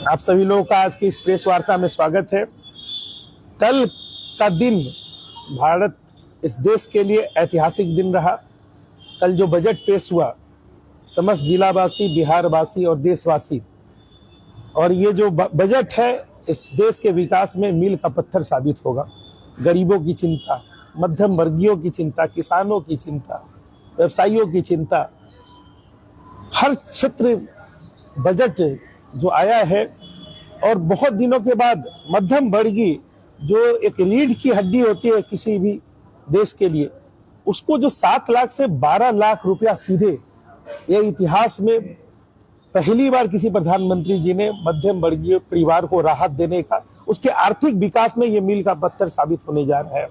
आप सभी लोगों का आज की इस प्रेस वार्ता में स्वागत है। कल का दिन भारत इस देश के लिए ऐतिहासिक दिन रहा। कल जो बजट पेश हुआ, समस्त जिलावासी, बिहारवासी और देशवासी, और ये जो बजट है इस देश के विकास में मील का पत्थर साबित होगा। गरीबों की चिंता, मध्यम वर्गीयों की चिंता, किसानों की चिंता, व्यवसायियों की चिंता, हर क्षेत्र बजट जो आया है। और बहुत दिनों के बाद मध्यम वर्गीय जो एक रीढ़ की हड्डी होती है किसी भी देश के लिए, उसको जो 7 लाख से 12 लाख रुपया सीधे, ये इतिहास में पहली बार किसी प्रधानमंत्री जी ने मध्यम वर्गीय परिवार को राहत देने का, उसके आर्थिक विकास में ये मील का पत्थर साबित होने जा रहा है।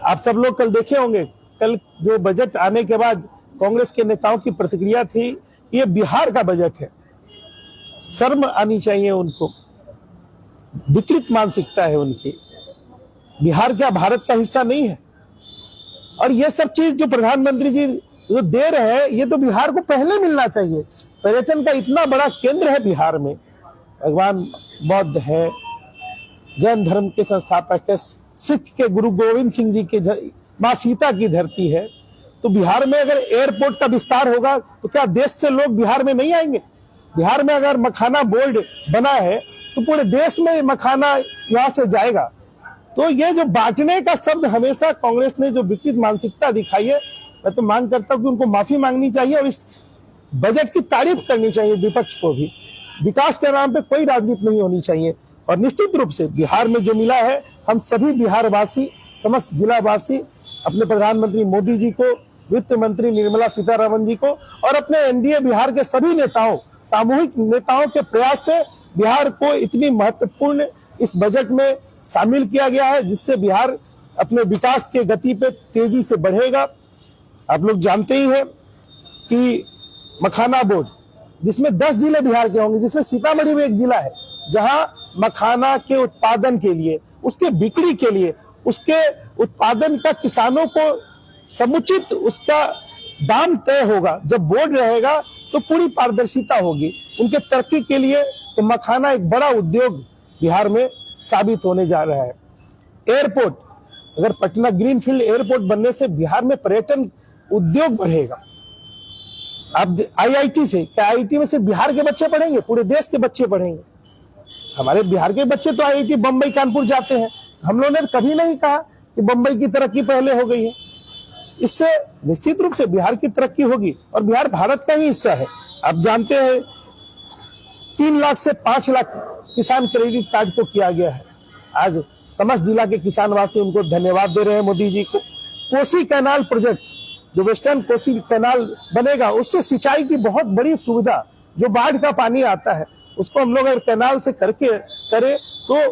आप सब लोग कल देखे होंगे, कल जो बजट आने के बाद कांग्रेस के नेताओं की प्रतिक्रिया थी, ये बिहार का बजट है। शर्म आनी चाहिए उनको, विकृत मानसिकता है उनकी। बिहार क्या भारत का हिस्सा नहीं है? और ये सब चीज जो प्रधानमंत्री जी जो दे रहे हैं, ये तो बिहार को पहले मिलना चाहिए। पर्यटन का इतना बड़ा केंद्र है बिहार में, भगवान बौद्ध है, जैन धर्म के संस्थापक है, सिख के गुरु गोविंद सिंह जी के माँ सीता की धरती है। तो बिहार में अगर एयरपोर्ट का विस्तार होगा तो क्या देश से लोग बिहार में नहीं आएंगे? बिहार में अगर मखाना बोर्ड बना है तो पूरे देश में मखाना यहाँ से जाएगा। तो ये जो बांटने का शब्द हमेशा कांग्रेस ने जो विकृत मानसिकता दिखाई है, मैं तो मांग करता हूँ कि उनको माफी मांगनी चाहिए और इस बजट की तारीफ करनी चाहिए। विपक्ष को भी विकास के नाम पे कोई राजनीति नहीं होनी चाहिए। और निश्चित रूप से बिहार में जो मिला है, हम सभी बिहारवासी, समस्त जिलावासी अपने प्रधानमंत्री मोदी जी को, वित्त मंत्री निर्मला सीतारमण जी को और अपने एनडीए बिहार के सभी नेताओं, सामूहिक नेताओं के प्रयास से बिहार को इतनी महत्वपूर्ण इस बजट में शामिल किया गया है, जिससे बिहार अपने विकास के गति पे तेजी से बढ़ेगा। आप लोग जानते ही हैं कि मखाना बोर्ड, जिसमें 10 जिले बिहार के होंगे, जिसमें सीतामढ़ी भी एक जिला है, जहां मखाना के उत्पादन के लिए, उसके बिक्री के लिए, उसके उत्पादन का किसानों को समुचित उसका दाम तय होगा। जब बोर्ड रहेगा तो पूरी पारदर्शिता होगी उनके तरक्की के लिए। तो मखाना एक बड़ा उद्योग बिहार में साबित होने जा रहा है। एयरपोर्ट, अगर पटना ग्रीनफील्ड एयरपोर्ट बनने से बिहार में पर्यटन उद्योग बढ़ेगा। अब आईआईटी से, क्या आईआईटी में सिर्फ बिहार के बच्चे पढ़ेंगे? पूरे देश के बच्चे पढ़ेंगे। हमारे बिहार के बच्चे तो आईआईटी बंबई, कानपुर जाते हैं। हम लोगों ने कभी नहीं कहा कि बंबई की तरक्की पहले हो गई है। इससे निश्चित रूप से बिहार की तरक्की होगी और बिहार भारत का ही हिस्सा है। आप जानते हैं 3 लाख से 5 लाख किसान क्रेडिट कार्ड को किया गया है। आज समस्त जिला के किसानवासी उनको धन्यवाद दे रहे हैं मोदी जी को। कोसी कैनाल प्रोजेक्ट, जो वेस्टर्न कोसी कैनाल बनेगा, उससे सिंचाई की बहुत बड़ी सुविधा, जो बाढ़ का पानी आता है उसको हम लोग अगर कैनाल से करें तो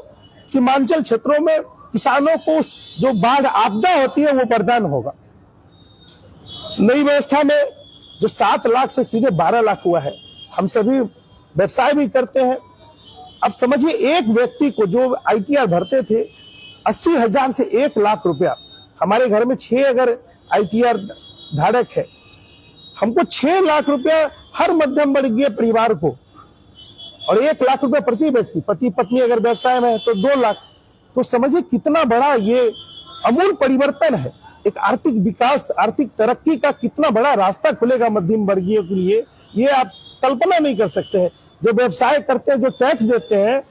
सीमांचल क्षेत्रों में किसानों को जो बाढ़ आपदा होती है वो वरदान होगा। नई व्यवस्था में जो 7 लाख से सीधे 12 लाख हुआ है। हम सभी व्यवसाय भी करते हैं। अब समझिए, एक व्यक्ति को जो आईटीआर भरते थे 80,000 से 1 लाख रुपया, हमारे घर में 6 अगर आईटीआर धारक है, हमको 6 लाख रुपया हर मध्यम वर्गीय परिवार को, और 1 लाख रुपया प्रति व्यक्ति, पति पत्नी अगर व्यवसाय में है तो 2 लाख। तो समझिए कितना बड़ा ये अमूल परिवर्तन है। एक आर्थिक विकास, आर्थिक तरक्की का कितना बड़ा रास्ता खुलेगा मध्यम वर्गीय के लिए, ये आप कल्पना नहीं कर सकते हैं। जो व्यवसाय करते हैं, जो टैक्स देते हैं,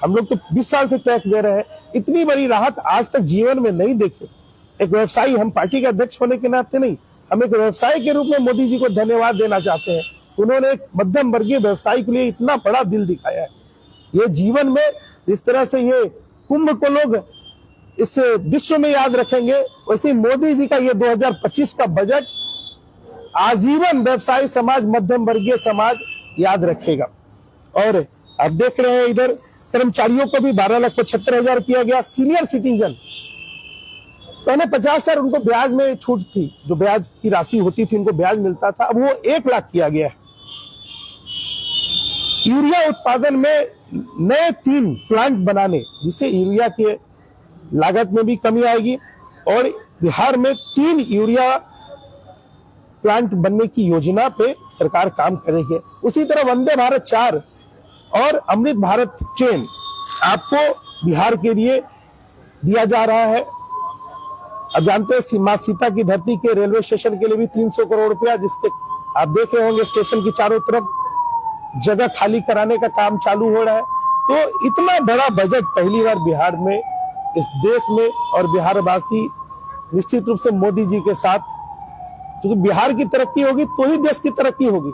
हम लोग तो 20 साल से टैक्स दे रहे हैं, इतनी बड़ी राहत आज तक जीवन में नहीं देखे। एक व्यवसायी, हम पार्टी के अध्यक्ष होने के नाते नहीं, हम एक व्यवसाय के रूप में मोदी जी को धन्यवाद देना चाहते हैं। उन्होंने एक मध्यम वर्गीय व्यवसायी के लिए इतना बड़ा दिल दिखाया है। ये जीवन में जिस तरह से ये कुंभ को लोग इस विश्व में याद रखेंगे, वैसे मोदी जी का ये 2025 का बजट आजीवन व्यवसायी समाज, मध्यम वर्गीय समाज याद रखेगा। और आप देख रहे हैं इधर कर्मचारियों को भी 12,75,000 किया गया। सीनियर सिटीजन, पहले 50,000 उनको ब्याज में छूट थी, जो ब्याज की राशि होती थी उनको ब्याज मिलता था, अब वो 1 लाख किया गया है। यूरिया उत्पादन में नए 3 प्लांट बनाने, जिससे यूरिया के लागत में भी कमी आएगी और बिहार में 3 यूरिया प्लांट बनने की योजना पे सरकार काम कर रही है। उसी तरह वंदे भारत 4 और अमृत भारत ट्रेन आपको बिहार के लिए दिया जा रहा है। अब जानते हैं मां सीता की धरती के रेलवे स्टेशन के लिए भी 300 करोड़ रुपया, जिसके आप देख रहे होंगे स्टेशन की चारों तरफ जगह खाली कराने का काम चालू हो रहा है। तो इतना बड़ा बजट पहली बार बिहार में, इस देश में, और बिहारवासी निश्चित रूप से मोदी जी के साथ, क्योंकि बिहार की तरक्की होगी तो ही देश की तरक्की होगी।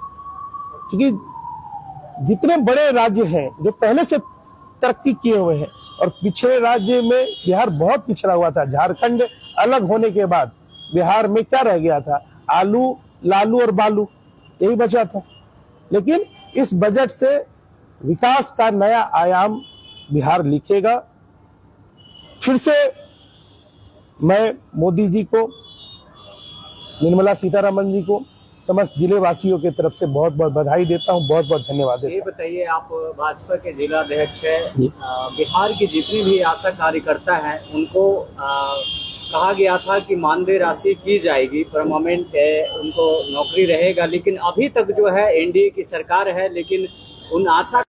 क्योंकि जितने बड़े राज्य हैं जो पहले से तरक्की किए हुए हैं, और पिछड़े राज्य में बिहार बहुत पिछड़ा हुआ था। झारखंड अलग होने के बाद बिहार में क्या रह गया था? आलू, लालू और बालू, यही बचा था। लेकिन इस बजट से विकास का नया आयाम बिहार लिखेगा। फिर से मैं मोदी जी को, निर्मला सीतारमण जी को, समस्त जिले वासियों की तरफ से बहुत बहुत बधाई देता हूं, बहुत बहुत धन्यवाद देता हूं। ये बताइए, आप भाजपा के जिला अध्यक्ष हैं, बिहार की जितनी भी आशा कार्यकर्ता हैं उनको कहा गया था कि मानदेय राशि की जाएगी, परमानेंट है, उनको नौकरी रहेगा, लेकिन अभी तक जो है एनडीए की सरकार है, लेकिन उन आशा